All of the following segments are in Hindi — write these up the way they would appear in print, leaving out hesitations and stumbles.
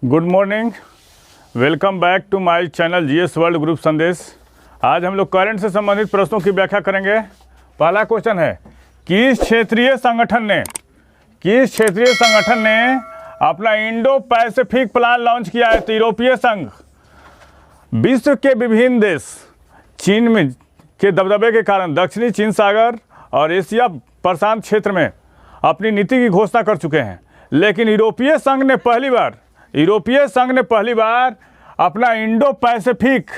Good morning, welcome back to my channel GS world group Sandesh. आज हम लोग करंट से संबंधित प्रश्नों की व्याख्या करेंगे। पहला क्वेश्चन है, किस क्षेत्रीय संगठन ने अपना इंडो पैसिफिक प्लान लॉन्च किया है? तो यूरोपीय संघ। विश्व के विभिन्न देश चीन में के दबदबे के कारण दक्षिणी चीन सागर और एशिया प्रशांत क्षेत्र में अपनी नीति की घोषणा कर चुके हैं, लेकिन यूरोपीय संघ ने पहली बार अपना इंडो पैसिफिक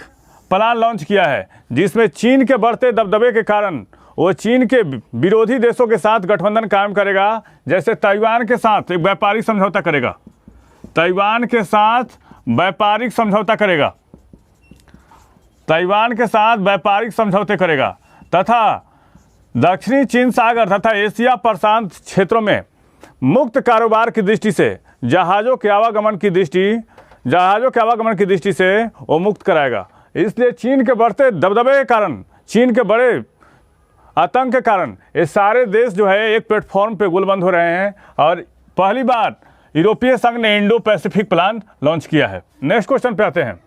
प्लान लॉन्च किया है, जिसमें चीन के बढ़ते दबदबे के कारण वो चीन के विरोधी देशों के साथ गठबंधन कायम करेगा। जैसे ताइवान के साथ एक व्यापारिक समझौता करेगा, ताइवान के साथ व्यापारिक समझौते करेगा तथा दक्षिणी चीन सागर तथा एशिया प्रशांत क्षेत्रों में मुक्त कारोबार की दृष्टि से जहाज़ों के आवागमन की दृष्टि से वो मुक्त कराएगा। इसलिए चीन के बढ़ते दबदबे के कारण, चीन के बड़े आतंक के कारण ये सारे देश जो है एक प्लेटफॉर्म पे गुलबंद हो रहे हैं और पहली बार यूरोपीय संघ ने इंडो पैसिफिक प्लान लॉन्च किया है। नेक्स्ट क्वेश्चन पे आते हैं।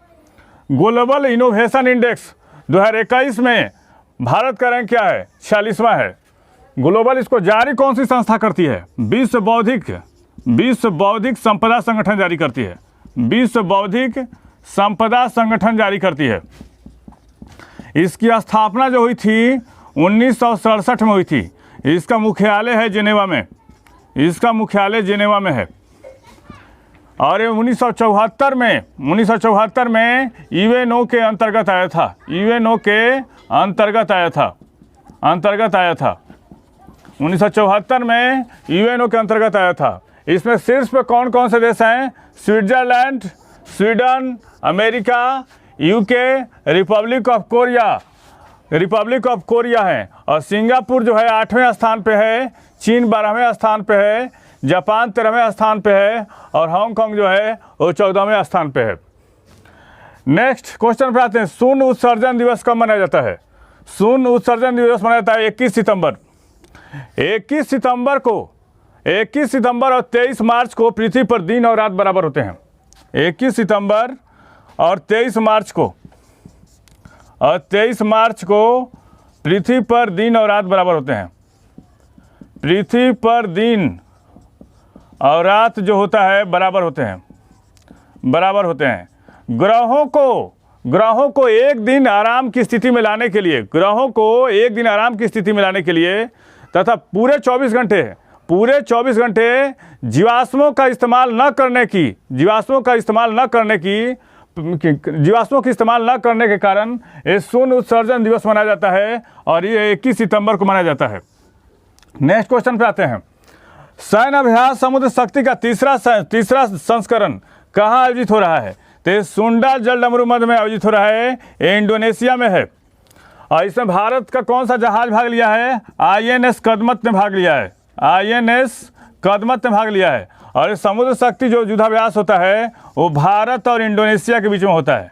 ग्लोबल इनोवेशन इंडेक्स 2021 में भारत का रैंक क्या है? 46वां है। ग्लोबल इसको जारी कौन सी संस्था करती है? विश्व बौद्धिक संपदा संगठन जारी करती है। विश्व बौद्धिक संपदा संगठन जारी करती है। इसकी स्थापना जो हुई थी 1967 में हुई थी। इसका मुख्यालय है जिनेवा में है और ये 1974 में यूएनओ के अंतर्गत आया था। 1974 में यूएनओ के अंतर्गत आया था। इसमें शीर्ष पे कौन कौन से देश हैं? Switzerland, Sweden, America, UK, Republic of Korea है और सिंगापुर जो है 8वें स्थान पे है, चीन 12वें स्थान पे है, जापान 13वें स्थान पे है और हांगकांग जो है वो 14वें स्थान पे है। नेक्स्ट क्वेश्चन पे आते हैं। शून्य उत्सर्जन दिवस कब मनाया जाता है? शून्य उत्सर्जन दिवस मनाया जाता है 21 सितंबर और 23 मार्च को पृथ्वी पर दिन और रात बराबर होते हैं। 21 सितंबर और 23 मार्च को पृथ्वी पर दिन और रात बराबर होते हैं। पृथ्वी पर दिन और रात जो होता है बराबर होते हैं। ग्रहों को एक दिन आराम की स्थिति में लाने के लिए तथा पूरे 24 घंटे जीवाश्मों का इस्तेमाल न करने के कारण ये शून्य उत्सर्जन दिवस मनाया जाता है और ये 21 सितंबर को मनाया जाता है। नेक्स्ट क्वेश्चन पे आते हैं। सैन्य अभ्यास समुद्र शक्ति का तीसरा संस्करण कहाँ आयोजित हो रहा है? तो सुंडा जलडमरू में आयोजित हो रहा है, ये इंडोनेशिया में है और इसमें भारत का कौन सा जहाज भाग लिया है? आईएनएस कदमत ने भाग लिया है और इस समुद्र शक्ति जो युद्धाभ्यास होता है वो भारत और इंडोनेशिया के बीच में होता है।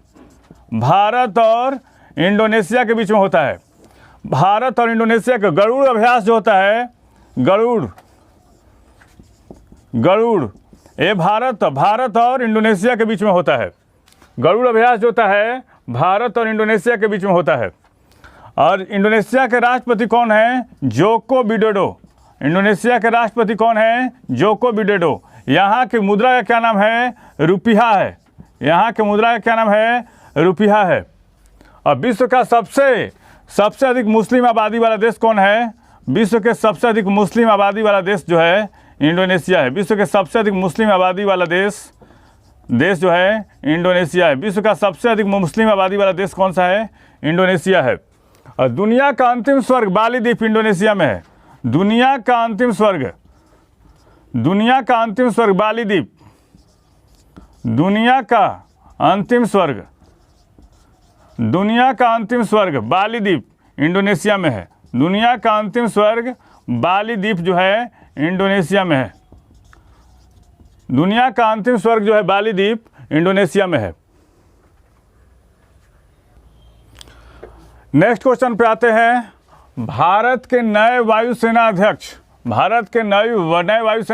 भारत और इंडोनेशिया का गरुड़ अभ्यास जो होता है, गरुड़ ये भारत और इंडोनेशिया के बीच में होता है। गरुड़ अभ्यास जो होता है भारत और इंडोनेशिया के बीच में होता है और इंडोनेशिया के राष्ट्रपति कौन है? Joko Widodo. यहाँ की मुद्रा का क्या नाम है? रुपया है। और विश्व का सबसे अधिक मुस्लिम आबादी वाला देश कौन है? विश्व के सबसे अधिक मुस्लिम आबादी वाला देश जो है इंडोनेशिया है। विश्व के सबसे अधिक मुस्लिम आबादी वाला देश जो है इंडोनेशिया है। विश्व का सबसे अधिक मुस्लिम आबादी वाला देश कौन सा है? इंडोनेशिया है। और दुनिया का अंतिम स्वर्ग बाली द्वीप इंडोनेशिया में है। दुनिया का अंतिम स्वर्ग बाली द्वीप इंडोनेशिया में है। दुनिया का अंतिम स्वर्ग बाली द्वीप जो है इंडोनेशिया में है। दुनिया का अंतिम स्वर्ग जो है बाली द्वीप इंडोनेशिया में है। नेक्स्ट क्वेश्चन पे आते हैं। भारत के नए वायुसेना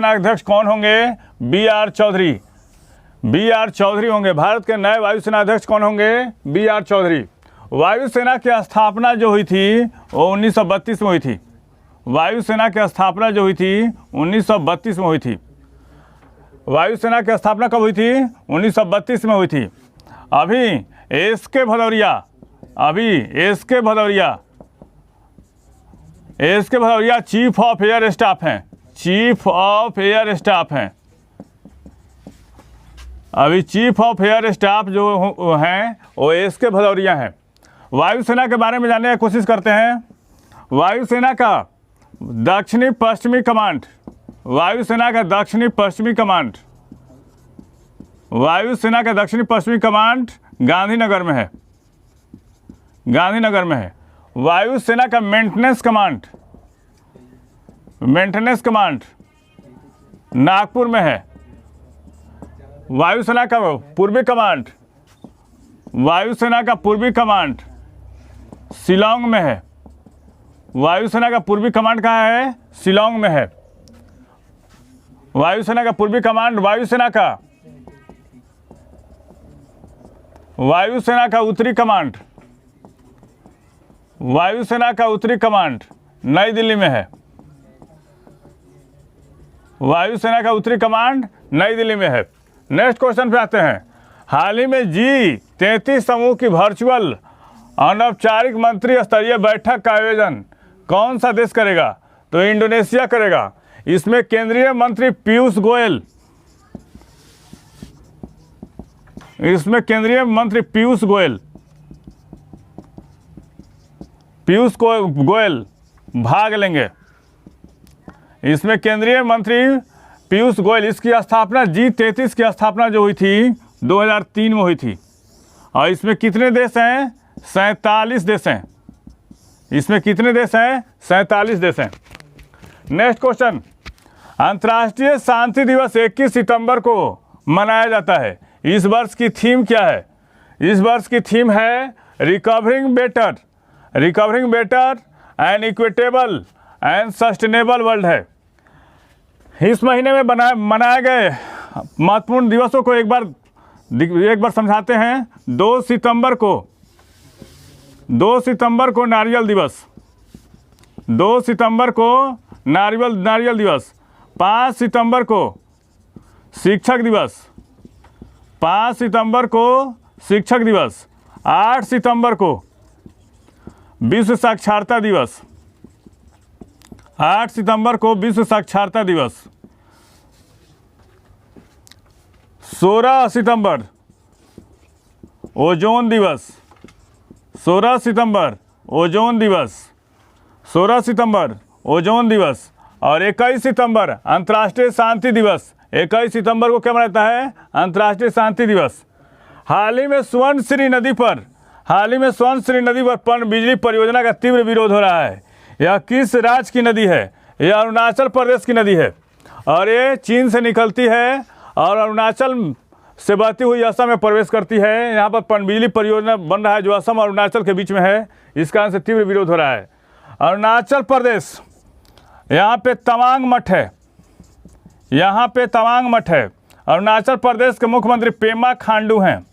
अध्यक्ष कौन होंगे? B R Chaudhari. BR Chaudhari होंगे। भारत के नए वायुसेना अध्यक्ष कौन होंगे? BR चौधरी। वायुसेना की स्थापना जो हुई थी वो 1932 में हुई थी। वायुसेना की स्थापना जो हुई थी 1932 में हुई थी। वायुसेना की स्थापना कब हुई थी? 1932 में हुई थी। अभी SK Bhadauria chief of air staff हैं। चीफ ऑफ एयर स्टाफ हैं। अभी चीफ ऑफ एयर स्टाफ जो हैं वो एसके भदौरिया हैं। वायुसेना के बारे में जानने की कोशिश करते हैं। वायुसेना का दक्षिणी पश्चिमी कमांड, वायुसेना का दक्षिणी पश्चिमी कमांड, वायुसेना का दक्षिणी पश्चिमी कमांड गांधीनगर में है। गांधीनगर में है। वायुसेना का मेंटेनेंस कमांड नागपुर में है। वायुसेना का पूर्वी कमांड शिलांग में है। वायुसेना का पूर्वी कमांड कहाँ है? शिलांग में है। वायुसेना का पूर्वी कमांड, वायुसेना का उत्तरी कमांड नई दिल्ली में है। वायुसेना का उत्तरी कमांड नई दिल्ली में है। नेक्स्ट क्वेश्चन पे आते हैं। हाल ही में G33 समूह की वर्चुअल अनौपचारिक मंत्री स्तरीय बैठक का आयोजन कौन सा देश करेगा? तो इंडोनेशिया करेगा। इसमें केंद्रीय मंत्री पीयूष गोयल, भाग लेंगे। इसमें केंद्रीय मंत्री पीयूष गोयल, इसकी स्थापना G33 की स्थापना जो हुई थी 2003 में हुई थी। और इसमें कितने देश हैं? 47 देश हैं। इसमें कितने देश हैं? 47 देश हैं। Next question. अंतर्राष्ट्रीय शांति दिवस 21 सितंबर को मनाया जाता है। इस वर्ष की थीम क्या है? इस वर्ष की थीम है recovering better and equitable and sustainable world है। इस महीने में मनाए गए महत्वपूर्ण दिवसों को एक बार समझाते हैं। 2 सितंबर को नारियल दिवस, 2 सितंबर को नारियल दिवस, 5 सितंबर को शिक्षक दिवस, 5 सितंबर को शिक्षक दिवस, 8 सितंबर को विश्व साक्षरता दिवस, 8 सितंबर को विश्व साक्षरता दिवस, 16 सितंबर ओजोन दिवस, 16 सितंबर ओजोन दिवस और 21 सितंबर अंतर्राष्ट्रीय शांति दिवस। 21 सितंबर को क्या मनाता है? अंतर्राष्ट्रीय शांति दिवस। हाल ही में स्वर्णश्री नदी पर पनबिजली परियोजना का तीव्र विरोध हो रहा है। यह किस राज्य की नदी है? यह अरुणाचल प्रदेश की नदी है और ये चीन से निकलती है और अरुणाचल से बहती हुई असम में प्रवेश करती है। यहाँ पर पनबिजली परियोजना बन रहा है जो असम और अरुणाचल के बीच में है। इस कारण से तीव्र विरोध हो रहा है। अरुणाचल प्रदेश, यहाँ पे तवांग मठ है। अरुणाचल प्रदेश के मुख्यमंत्री पेमा खांडू हैं।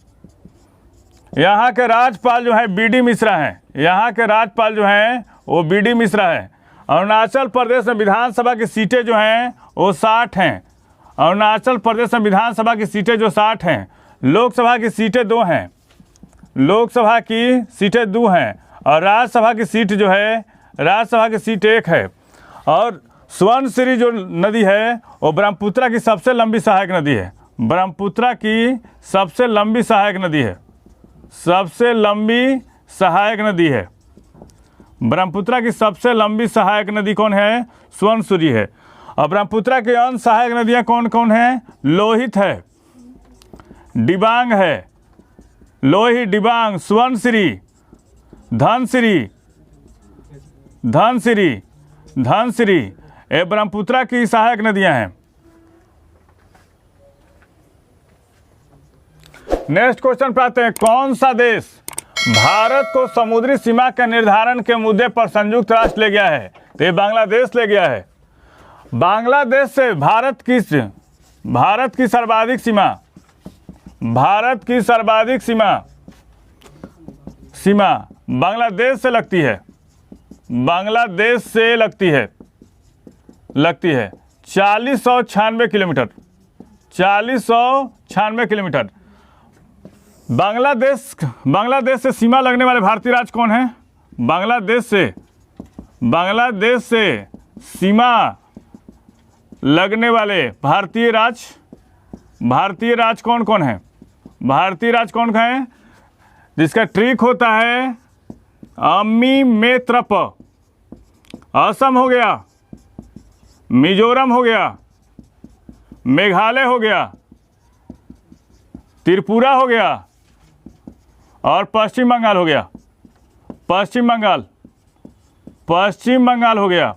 यहाँ के राज्यपाल जो है BD मिश्रा हैं। यहाँ के राज्यपाल जो हैं वो BD मिश्रा हैं। अरुणाचल प्रदेश में विधानसभा की सीटें जो हैं वो 60 हैं। अरुणाचल प्रदेश में विधानसभा की सीटें जो 60 हैं। लोकसभा की सीटें 2 हैं। और राज्यसभा की सीट जो है, राज्यसभा की सीट 1 है। और स्वर्णश्री जो नदी है वो ब्रह्मपुत्रा की सबसे लंबी सहायक नदी है। ब्रह्मपुत्रा की सबसे लंबी सहायक नदी है। ब्रह्मपुत्रा की सबसे लंबी सहायक नदी कौन है? स्वर्णश्री है। और ब्रह्मपुत्रा की अन्य सहायक नदियाँ कौन कौन हैं? लोहित है, डिबांग है, लोहित, डिबांग, स्वर्णश्री, धनसिरी, ये ब्रह्मपुत्रा की सहायक नदियां हैं। नेक्स्ट क्वेश्चन पे आते हैं। कौन सा देश भारत को समुद्री सीमा के निर्धारण के मुद्दे पर संयुक्त राष्ट्र ले गया है? तो ये बांग्लादेश ले गया है। बांग्लादेश से भारत की सर्वाधिक सीमा भारत की सर्वाधिक सीमा बांग्लादेश से लगती है, बांग्लादेश से लगती है 4096 किलोमीटर, 4096 किलोमीटर। बांग्लादेश से सीमा लगने वाले भारतीय राज्य कौन है? बांग्लादेश से सीमा लगने वाले भारतीय राज्य कौन कौन है? भारतीय राज्य कौन कौन है? जिसका ट्रिक होता है अम्मी में त्रप। असम हो गया, मिजोरम हो गया, मेघालय हो गया, त्रिपुरा हो गया और पश्चिम बंगाल हो गया। पश्चिम बंगाल हो गया,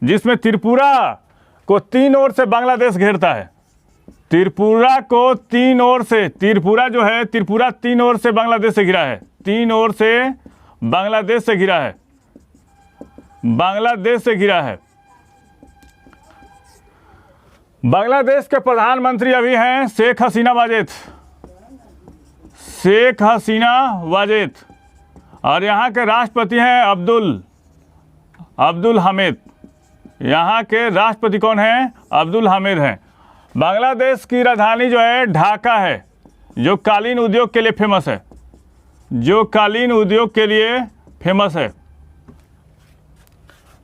जिसमें त्रिपुरा को 3 ओर से बांग्लादेश घेरता है। त्रिपुरा को 3 ओर से, त्रिपुरा 3 ओर से बांग्लादेश से घिरा है, 3 ओर से बांग्लादेश से घिरा है, बांग्लादेश से घिरा है। बांग्लादेश के प्रधानमंत्री अभी हैं शेख हसीना वाजेद और यहाँ के राष्ट्रपति हैं अब्दुल हामिद। यहाँ के राष्ट्रपति कौन हैं? अब्दुल हामिद हैं। बांग्लादेश की राजधानी जो है ढाका है, जो कालीन उद्योग के लिए फेमस है,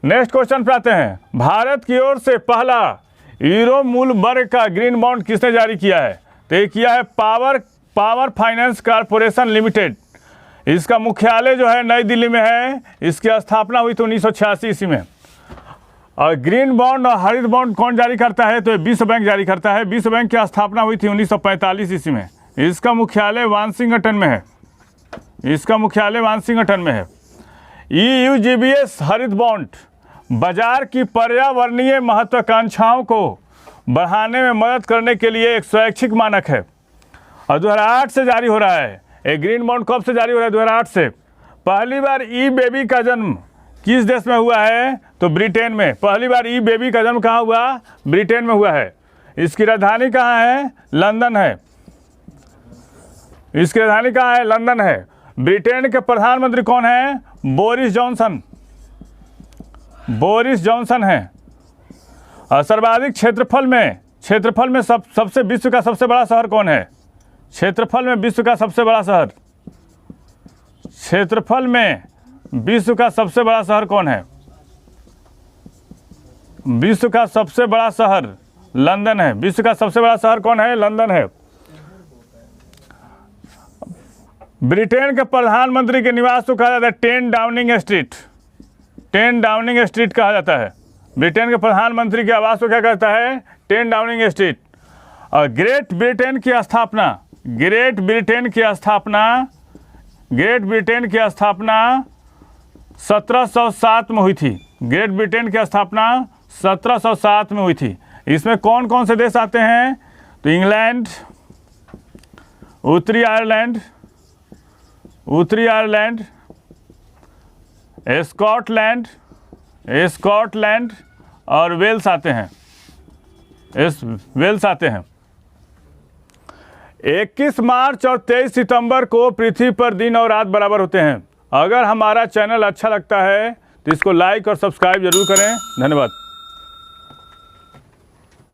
नेक्स्ट क्वेश्चन पे आते हैं। भारत की ओर से पहला यूरो मूल वर्ग का ग्रीन बॉन्ड किसने जारी किया है? तो ये किया है पावर फाइनेंस कॉरपोरेशन लिमिटेड। इसका मुख्यालय जो है नई दिल्ली में है। इसकी स्थापना हुई थी 1986 ईस्वी में। और ग्रीन बॉन्ड और हरित बॉन्ड कौन जारी करता है? तो विश्व बैंक जारी करता है। विश्व बैंक की स्थापना हुई थी 1945 ईस्वी में। इसका मुख्यालय वाशिंगटन में है। EUGBS हरित बॉन्ड बाजार की पर्यावरणीय महत्वाकांक्षाओं को बढ़ाने में मदद करने के लिए एक स्वैच्छिक मानक है और 2008 से जारी हो रहा है। एक ग्रीन बॉन्ड कब से जारी हो रहा है? 2008 से। पहली बार ई-बेबी का जन्म किस देश में हुआ है? तो ब्रिटेन में। पहली बार ई-बेबी का जन्म कहाँ हुआ? ब्रिटेन में हुआ है। इसकी राजधानी कहाँ है? लंदन है। इसकी राजधानी कहाँ है? लंदन है। ब्रिटेन के प्रधानमंत्री कौन है? बोरिस जॉनसन है। और सर्वाधिक क्षेत्रफल में सबसे विश्व का सबसे बड़ा शहर कौन है? क्षेत्रफल में विश्व का सबसे बड़ा शहर कौन है? विश्व का सबसे बड़ा शहर लंदन है। विश्व का सबसे बड़ा शहर कौन है? लंदन है। ब्रिटेन के प्रधानमंत्री के निवास को कहा जाता है 10 डाउनिंग स्ट्रीट कहा जाता है। ब्रिटेन के प्रधानमंत्री के आवास को क्या कहता है? 10 डाउनिंग स्ट्रीट। और ग्रेट ब्रिटेन की स्थापना 1707 में हुई थी। ग्रेट ब्रिटेन की स्थापना 1707 में हुई थी। इसमें कौन कौन से देश आते हैं? तो इंग्लैंड, उत्तरी आयरलैंड, स्कॉटलैंड और वेल्स आते हैं। 21 मार्च और 23 सितंबर को पृथ्वी पर दिन और रात बराबर होते हैं। अगर हमारा चैनल अच्छा लगता है तो इसको लाइक और सब्सक्राइब जरूर करें। धन्यवाद।